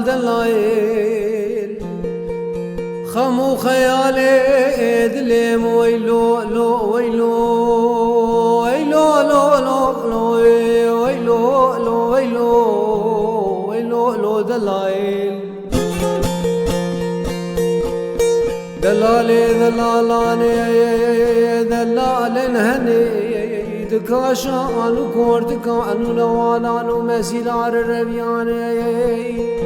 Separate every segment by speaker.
Speaker 1: دلال خمو خيالي دليم ويلو لو ويلو ويلو لو لو لو ويلو لو ويلو ويلو لو دلال دلالي دلالاني دلال هني دكاشان وكورتكان ولوالان ومسيلار الربياني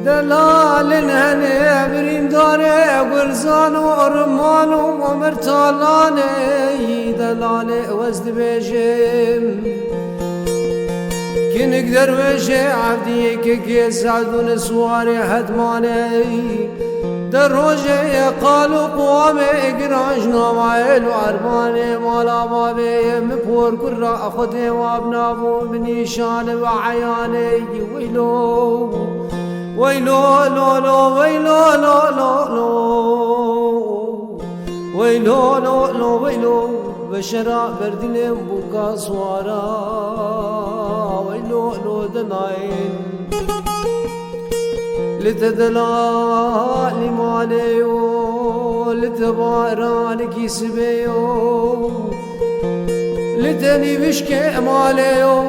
Speaker 1: دلال هني برين داري برزان ورمان ومرتالاني دلال وزد بيجم كي نقدر وجه عبدي كي سعدون سواري حدماني در روجه قالوا قوامي اقراجنا وعيل وعرباني مالا بابي مبور كرة أخذي وابنابو بنيشان وعياني ويلو ويلو لو لو ويلو لو لو لو ويلو لو لو ويلو بشرا بردلم بوكا سوارا ويلو لو دناين لتدلال ماليو لتبارانك يسبيو لتني بشكي ماليو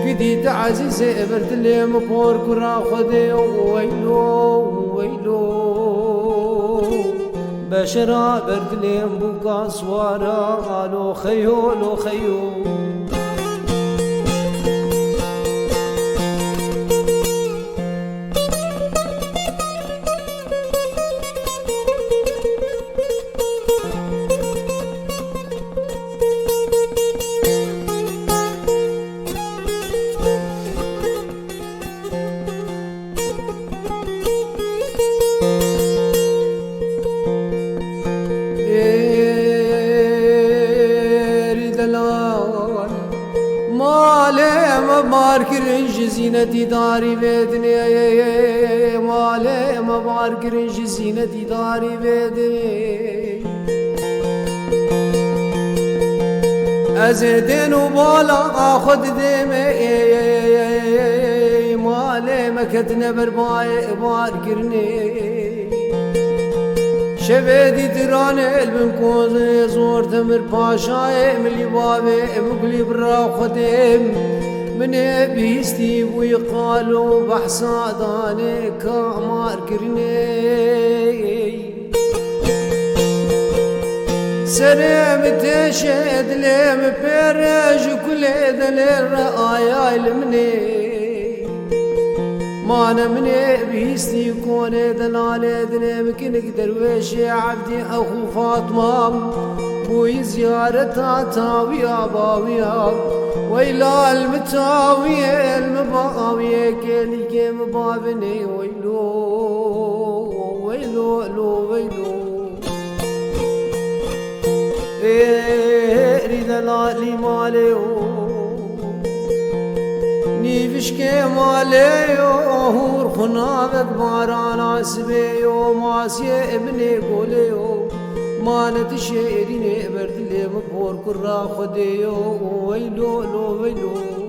Speaker 1: قديت عزيزي بردلي مبور كرا خديو ويلو ويلو بشرا بردلي مبوكا سوارا لو خيو لو خيو مالي مبارك رنج زينتي داري بيدني مالي مبارك رنج زينتي داري بيدني أزيدين وبالا أخذ دمي مالي مكتنا برباي باركرني شبيدي تراني البنكوز زور تمر باشاي ملي بابي مقلي برا خدم من بيستي ويقالوا بحساداني كامار كرني سريم تشهد ليم بيرج كل دليل رأي المني ما أنا مني بيستي كوني دلالي دنيم كنك درويشي عبدي أخو فاطمة بوي زيارتها تاوية باوية ويلا المتاوية المباوية كيلي كيم بابني ويلو ويلو لو ويلو إيه دلالي مالي نيفشكي ماليو هور خنابك باران سبيو ماسي ابني قوليو ما نتشيريني بردلي مبور كرا خديو ويلو لو ويلو